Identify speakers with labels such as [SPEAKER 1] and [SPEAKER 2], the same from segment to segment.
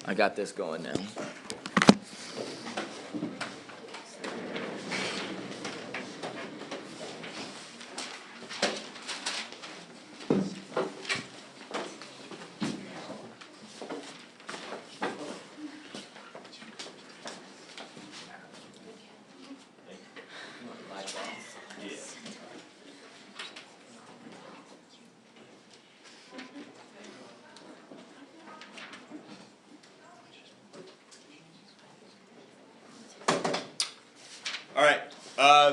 [SPEAKER 1] I got this going now.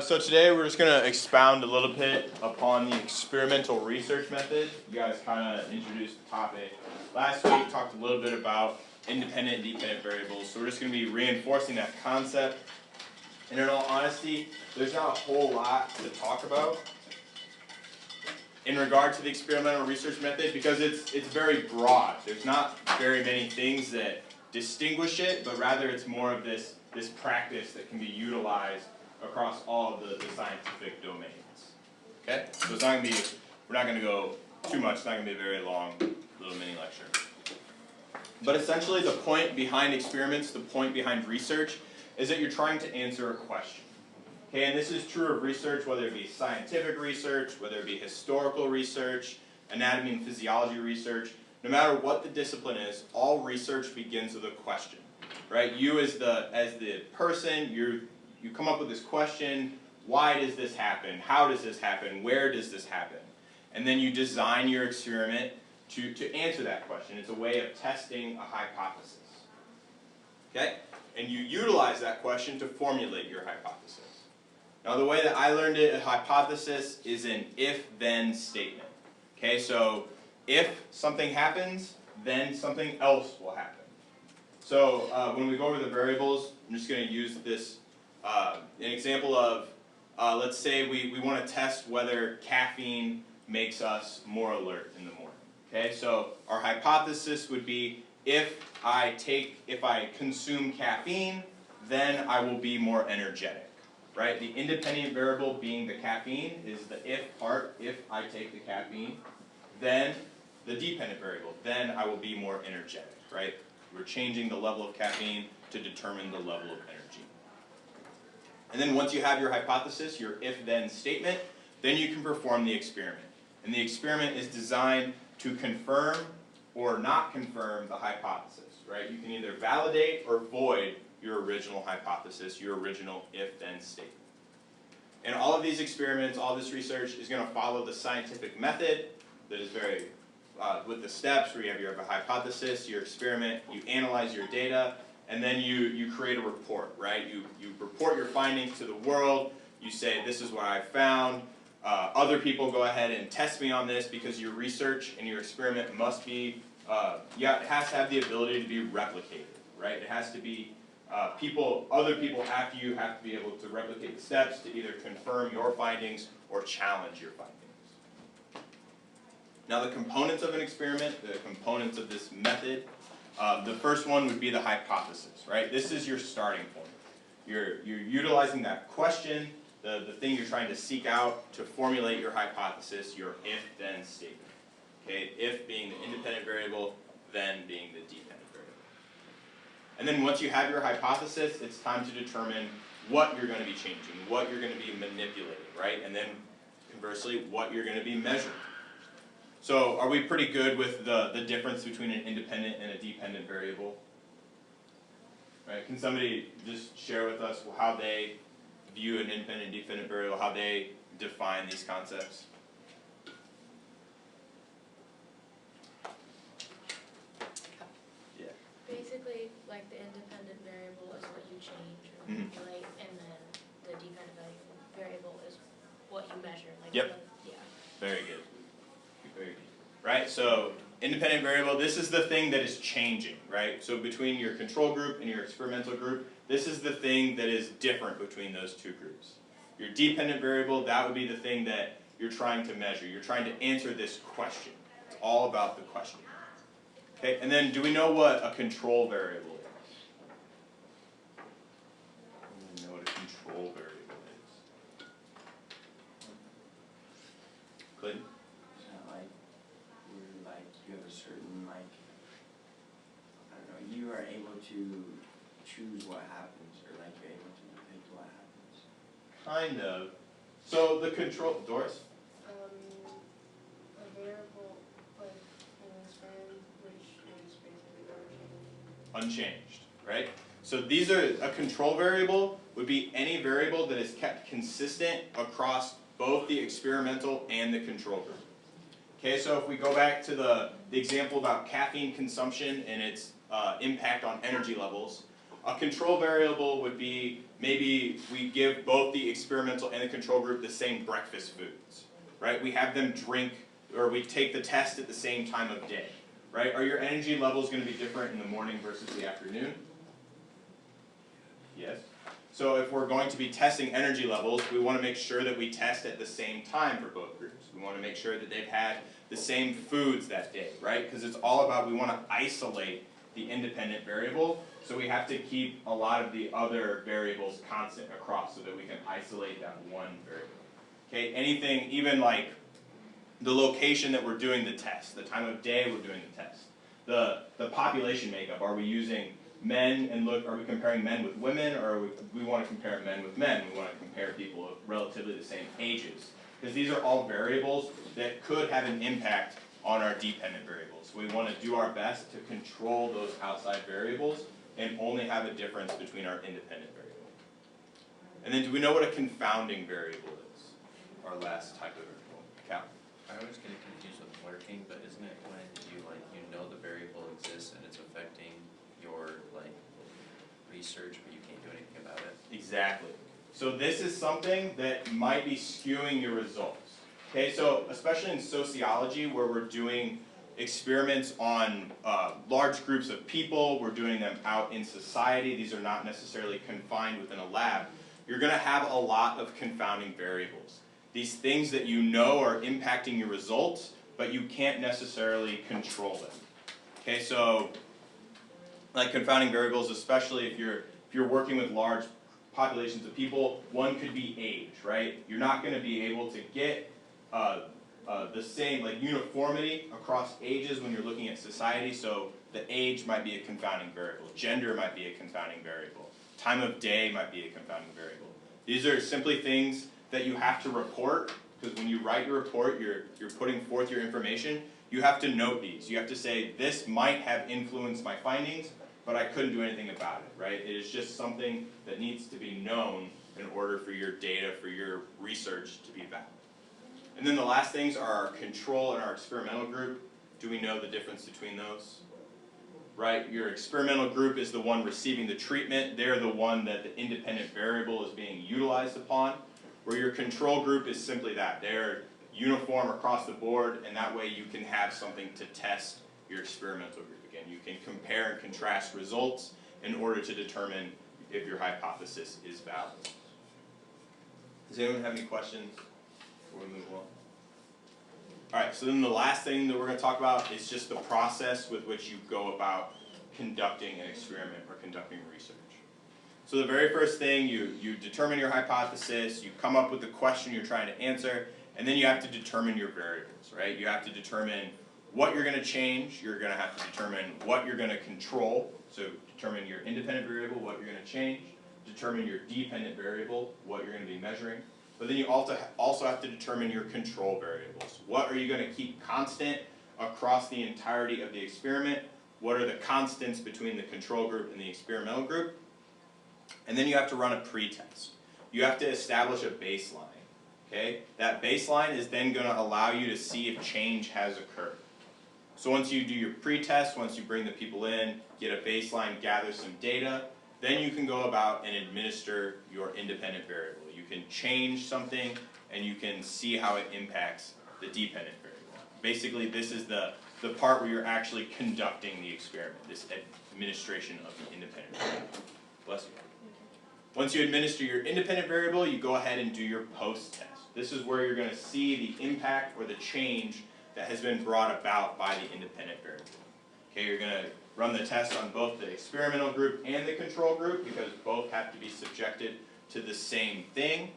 [SPEAKER 2] So today we're just going to expound a little bit upon the experimental research method. You guys kind of introduced the topic. Last week talked a little bit about independent and dependent variables, so we're just going to be reinforcing that concept. And in all honesty, there's not a whole lot to talk about in regard to the experimental research method because it's very broad. There's not very many things that distinguish it, but rather it's more of this practice that can be utilized across all of the scientific domains. Okay? So it's not going to be, we're not going to go too much, it's not going to be a very long little mini lecture. But essentially the point behind experiments, the point behind research, is that you're trying to answer a question. Okay, and this is true of research, whether it be scientific research, whether it be historical research, anatomy and physiology research. No matter what the discipline is, all research begins with a question. Right? You as the person, you come up with this question, why does this happen? How does this happen? Where does this happen? And then you design your experiment to answer that question. It's a way of testing a hypothesis. Okay? And you utilize that question to formulate your hypothesis. Now the way that I learned it, a hypothesis is an if-then statement. Okay, so if something happens, then something else will happen. So when we go over the variables, I'm just going to use this an example of, let's say we want to test whether caffeine makes us more alert in the morning. Okay, so our hypothesis would be if I consume caffeine, then I will be more energetic. Right? The independent variable being the caffeine is the if part. If I take the caffeine, then the dependent variable, then I will be more energetic. Right? We're changing the level of caffeine to determine the level of energy. And then once you have your hypothesis, your if-then statement, then you can perform the experiment. And the experiment is designed to confirm or not confirm the hypothesis. Right? You can either validate or void your original hypothesis, your original if-then statement. And all of these experiments, all this research is going to follow the scientific method that is very, with the steps where you have a hypothesis, your experiment, you analyze your data, and then you create a report, right? You report your findings to the world, you say this is what I found, other people go ahead and test me on this because your research and your experiment must be, it has to have the ability to be replicated, right? It has to be other people after you have to be able to replicate the steps to either confirm your findings or challenge your findings. Now the components of an experiment, the components of this method, the first one would be the hypothesis, right? This is your starting point. You're utilizing that question, the thing you're trying to seek out to formulate your hypothesis, your if-then statement. Okay, if being the independent variable, then being the dependent variable. And then once you have your hypothesis, it's time to determine what you're going to be changing, what you're going to be manipulating, right? And then conversely, what you're going to be measuring. So are we pretty good with the difference between an independent and a dependent variable? Right? Can somebody just share with us how they view an independent and dependent variable, how they define these concepts?
[SPEAKER 3] Basically, like the independent variable is what you change or manipulate, and then the dependent variable is what you measure. Like
[SPEAKER 2] yep. Very good. Very good. Right? So independent variable, this is the thing that is changing, right? So between your control group and your experimental group, this is the thing that is different between those two groups. Your dependent variable, that would be the thing that you're trying to measure. You're trying to answer this question. It's all about the question. Okay, and then do we know what a control variable is? Do we know what a control variable is? Clayton?
[SPEAKER 4] You have a certain, I don't know, you are
[SPEAKER 1] to choose what happens, or like you're able to depict what happens?
[SPEAKER 2] Kind of. So the control, Doris?
[SPEAKER 4] A variable, like an experiment, which is basically
[SPEAKER 2] Unchanged, right? So these are, a control variable would be any variable that is kept consistent across both the experimental and the control group. Okay, so if we go back to the example about caffeine consumption and its impact on energy levels, a control variable would be maybe we give both the experimental and the control group the same breakfast foods, right? We have them drink, or we take the test at the same time of day, right? Are your energy levels going to be different in the morning versus the afternoon? Yes. So if we're going to be testing energy levels, we want to make sure that we test at the same time for both groups. We want to make sure that they've had the same foods that day, right? Because it's all about, we want to isolate the independent variable, so we have to keep a lot of the other variables constant across so that we can isolate that one variable. Okay, anything, even like the location that we're doing the test, the time of day we're doing the test, the population makeup, are we using men and are we comparing men with women, or we want to compare men with men, we want to compare people of relatively the same ages, because these are all variables that could have an impact on our dependent variables. We want to do our best to control those outside variables and only have a difference between our independent variable. And then do we know what a confounding variable is? Our last type of variable. Cal?
[SPEAKER 5] I always get confused with lurking, but isn't it when you know the variable exists and it's affecting your research, but you can't do anything about it?
[SPEAKER 2] Exactly. So this is something that might be skewing your results. Okay, so especially in sociology, where we're doing experiments on large groups of people, we're doing them out in society, these are not necessarily confined within a lab, you're going to have a lot of confounding variables. These things that you know are impacting your results, but you can't necessarily control them. Okay, so like confounding variables, especially if you're working with large populations of people, one could be age, right? You're not going to be able to get the same uniformity across ages when you're looking at society, so the age might be a confounding variable, gender might be a confounding variable, time of day might be a confounding variable. These are simply things that you have to report, because when you write your report, you're putting forth your information, you have to note these. You have to say, this might have influenced my findings, but I couldn't do anything about it, right? It is just something that needs to be known in order for your data, for your research to be valid. And then the last things are our control and our experimental group. Do we know the difference between those? Right, your experimental group is the one receiving the treatment. They're the one that the independent variable is being utilized upon. Where your control group is simply that. They're uniform across the board, and that way you can have something to test your experimental group. Again, you can compare and contrast results in order to determine if your hypothesis is valid. Does anyone have any questions before we move on? Alright, so then the last thing that we're going to talk about is just the process with which you go about conducting an experiment or conducting research. So the very first thing, you determine your hypothesis, you come up with the question you're trying to answer, and then you have to determine your variables, right? You have to determine what you're going to change, you're going to have to determine what you're going to control, so determine your independent variable, what you're going to change, determine your dependent variable, what you're going to be measuring, but then you also have to determine your control variables. What are you going to keep constant across the entirety of the experiment? What are the constants between the control group and the experimental group? And then you have to run a pretest. You have to establish a baseline. Okay? That baseline is then going to allow you to see if change has occurred. So once you do your pretest, once you bring the people in, get a baseline, gather some data, then you can go about and administer your independent variable. You can change something and you can see how it impacts the dependent variable. Basically, this is the part where you're actually conducting the experiment, this administration of the independent variable. Bless you. Once you administer your independent variable, you go ahead and do your post-test. This is where you're going to see the impact or the change that has been brought about by the independent variable. Okay, you're going to run the test on both the experimental group and the control group, because both have to be subjected to the same thing.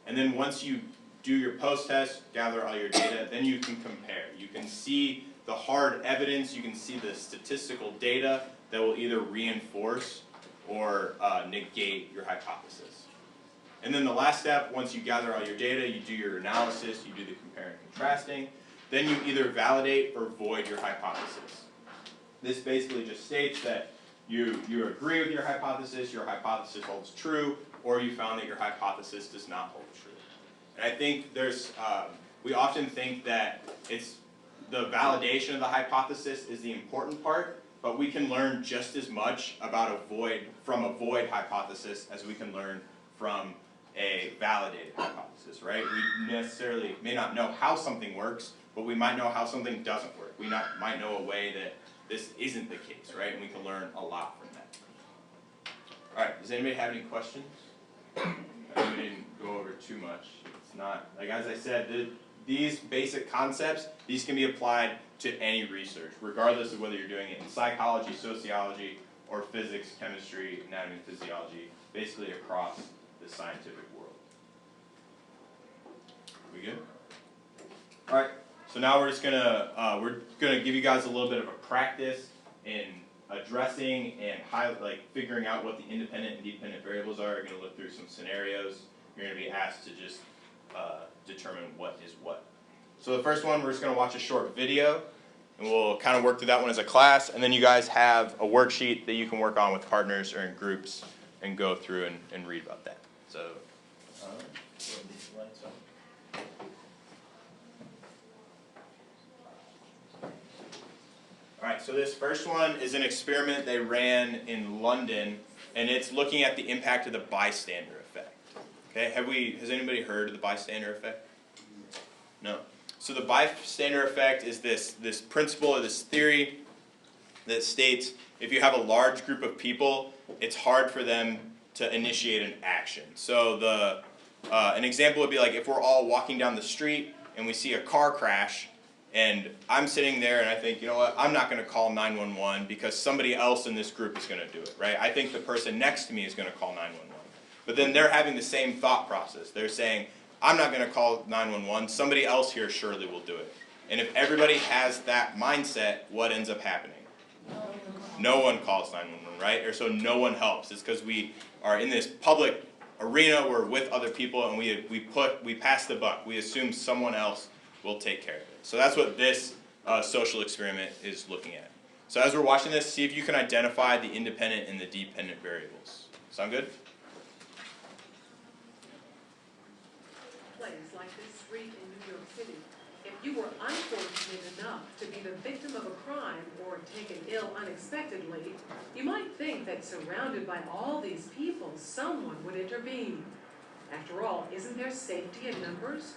[SPEAKER 2] And then once you do your post-test, gather all your data, then you can compare. You can see the hard evidence, you can see the statistical data that will either reinforce or negate your hypothesis. And then the last step, once you gather all your data, you do your analysis, you do the comparing and contrasting, then you either validate or void your hypothesis. This basically just states that you agree with your hypothesis holds true, or you found that your hypothesis does not hold true. And I think we often think that it's the validation of the hypothesis is the important part, but we can learn just as much about from a void hypothesis as we can learn from a validated hypothesis, right? We necessarily may not know how something works, but we might know how something doesn't work. We might know a way that this isn't the case, right? And we can learn a lot from that. All right, does anybody have any questions? We didn't go over too much. It's not, like as I said, these basic concepts, these can be applied to any research, regardless of whether you're doing it in psychology, sociology, or physics, chemistry, anatomy, physiology, basically across the scientific world. We good? All right. So now we're gonna give you guys a little bit of a practice in addressing and figuring out what the independent and dependent variables are. You're gonna look through some scenarios. You're gonna be asked to just determine what is what. So the first one, we're just gonna watch a short video, and we'll kind of work through that one as a class. And then you guys have a worksheet that you can work on with partners or in groups and go through and read about that. So. Alright, so this first one is an experiment they ran in London, and it's looking at the impact of the bystander effect. Okay, has anybody heard of the bystander effect? No. So the bystander effect is this principle or this theory that states if you have a large group of people, it's hard for them to initiate an action. So an example would be like if we're all walking down the street and we see a car crash, and I'm sitting there and I think, you know what, I'm not going to call 911 because somebody else in this group is going to do it, right? I think the person next to me is going to call 911. But then they're having the same thought process. They're saying, I'm not going to call 911, somebody else here surely will do it. And if everybody has that mindset, what ends up happening? No one calls 911, right? Or so no one helps. It's because we are in this public arena, we're with other people, and we pass the buck. We assume someone else will take care of it. So that's what this social experiment is looking at. So as we're watching this, see if you can identify the independent and the dependent variables. Sound good?
[SPEAKER 6] Place like this street in New York City, if you were unfortunate enough to be the victim of a crime or taken ill unexpectedly, you might think that surrounded by all these people, someone would intervene. After all, isn't there safety in numbers?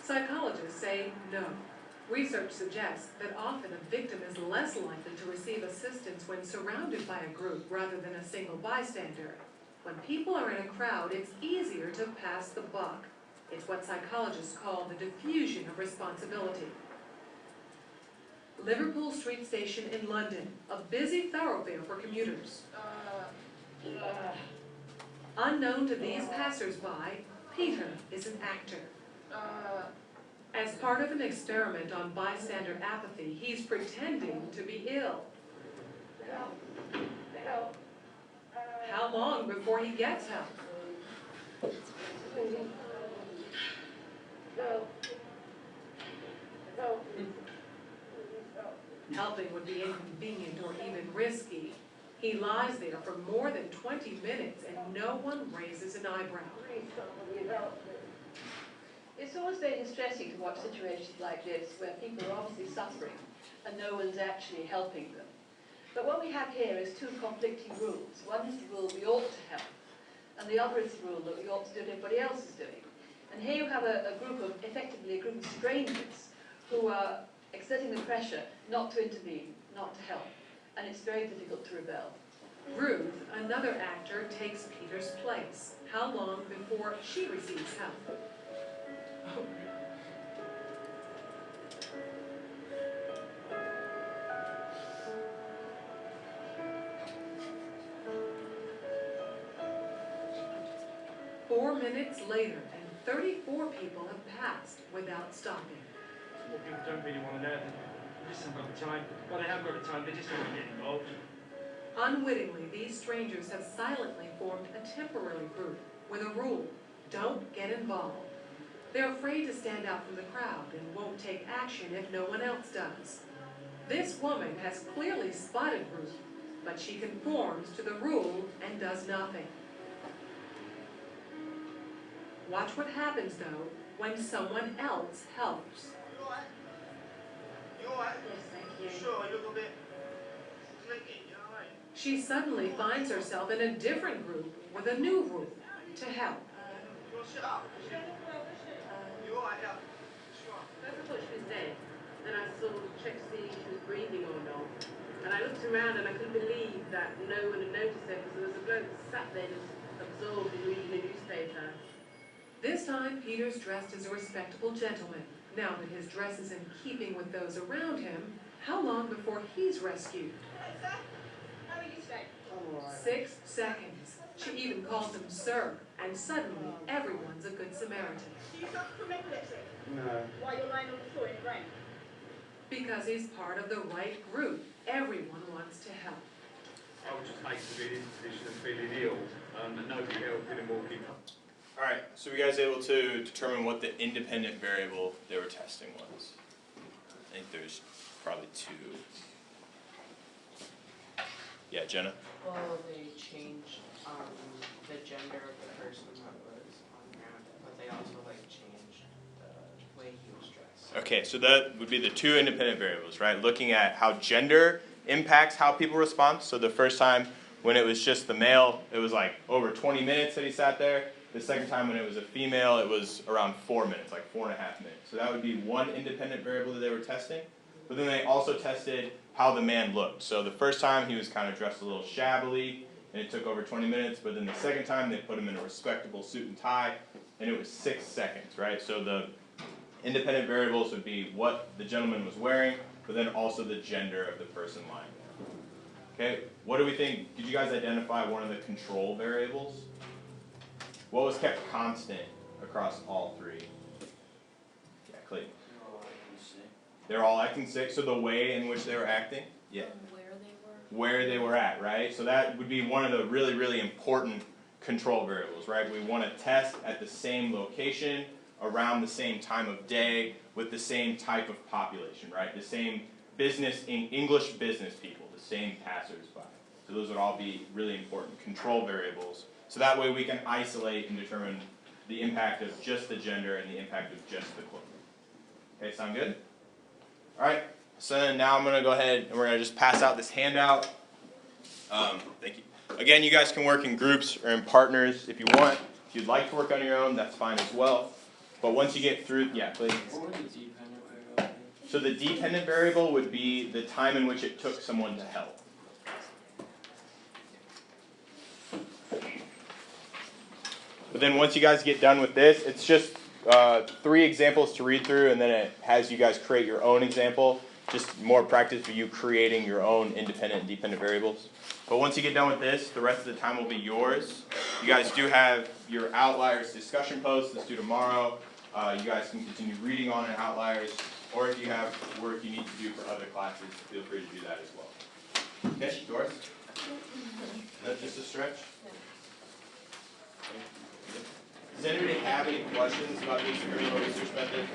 [SPEAKER 6] Psychologists say no. Research suggests that often a victim is less likely to receive assistance when surrounded by a group rather than a single bystander. When people are in a crowd, it's easier to pass the buck. It's what psychologists call the diffusion of responsibility. Liverpool Street Station in London, a busy thoroughfare for commuters. Unknown to these passers-by, Peter is an actor. As part of an experiment on bystander apathy, he's pretending to be ill. How long before he gets help? Helping would be inconvenient or even risky. He lies there for more than 20 minutes and no one raises an eyebrow.
[SPEAKER 7] It's always very distressing to watch situations like this where people are obviously suffering and no one's actually helping them. But what we have here is two conflicting rules. One is the rule we ought to help, and the other is the rule that we ought to do what everybody else is doing. And here you have effectively a group of strangers who are exerting the pressure not to intervene, not to help. And it's very difficult to rebel.
[SPEAKER 6] Ruth, another actor, takes Peter's place. How long before she receives help? 4 minutes later, and 34 people have passed without stopping.
[SPEAKER 8] Well, people don't really want to know. They just haven't got the time. Well, they have got the time, they just don't want to get involved.
[SPEAKER 6] Unwittingly, these strangers have silently formed a temporary group with a rule: don't get involved. They're afraid to stand out from the crowd and won't take action if no one else does. This woman has clearly spotted Ruth, but she conforms to the rule and does nothing. Watch what happens, though, when someone else helps.
[SPEAKER 8] You alright? You alright?
[SPEAKER 4] Yes, thank you.
[SPEAKER 8] Sure, you look a bit flaky, you alright?
[SPEAKER 6] She suddenly finds herself in a different group with a new rule: to help.
[SPEAKER 8] You want to sit up? You alright, yeah? Sure.
[SPEAKER 9] First I thought she was dead. Then I sort of checked to see if she was breathing or not. And I looked around and I couldn't believe that no one had noticed her because there was a bloke sat there just absorbed in reading a newspaper.
[SPEAKER 6] This time, Peter's dressed as a respectable gentleman. Now that his dress is in keeping with those around him, how long before he's rescued?
[SPEAKER 9] Hey sir, how are you today?
[SPEAKER 4] I'm alright.
[SPEAKER 6] 6 seconds. She even calls him sir, and suddenly everyone's a good Samaritan.
[SPEAKER 9] Do you suffer from epilepsy?
[SPEAKER 4] No.
[SPEAKER 9] Why you're lying on the floor in the rain?
[SPEAKER 6] Because he's part of the right group. Everyone wants to help.
[SPEAKER 10] I was just hate to be in this position of feeling ill, and nobody helping and walking.
[SPEAKER 2] Alright, so were you guys able to determine what the independent variable they were testing was? I think there's probably 2. Yeah, Jenna?
[SPEAKER 11] Well, they changed the gender of the person that was on ground, but they also changed the way he was dressed.
[SPEAKER 2] Okay, so that would be the 2 independent variables, right? Looking at how gender impacts how people respond. So the first time when it was just the male, it was over 20 minutes that he sat there. The second time when it was a female, it was around 4 minutes, 4.5 minutes. So that would be one independent variable that they were testing. But then they also tested how the man looked. So the first time he was kind of dressed a little shabbily, and it took over 20 minutes. But then the second time they put him in a respectable suit and tie, and it was 6 seconds, right? So the independent variables would be what the gentleman was wearing, but then also the gender of the person lying there. Okay, what do we think? Did you guys identify one of the control variables? What was kept constant across all 3? Yeah, Clayton. They're all acting sick, so the way in which they were acting? Yeah. Where they were at, right? So that would be one of the really, really important control variables, right? We want to test at the same location, around the same time of day, with the same type of population, right? The same English business people, the same passersby. So those would all be really important control variables. So that way we can isolate and determine the impact of just the gender and the impact of just the clothing. Okay, sound good? Alright, so then now I'm going to go ahead and we're going to just pass out this handout. Thank you. Again, you guys can work in groups or in partners if you want. If you'd like to work on your own, that's fine as well. But once you get through, yeah, please.
[SPEAKER 1] What would the dependent variable be?
[SPEAKER 2] So the dependent variable would be the time in which it took someone to help. But then once you guys get done with this, it's just 3 examples to read through, and then it has you guys create your own example. Just more practice for you creating your own independent and dependent variables. But once you get done with this, the rest of the time will be yours. You guys do have your outliers discussion post that's due tomorrow. You guys can continue reading on outliers, or if you have work you need to do for other classes, feel free to do that as well. Okay, Doris? That's just a stretch? Does anybody have any questions about the experimental research method?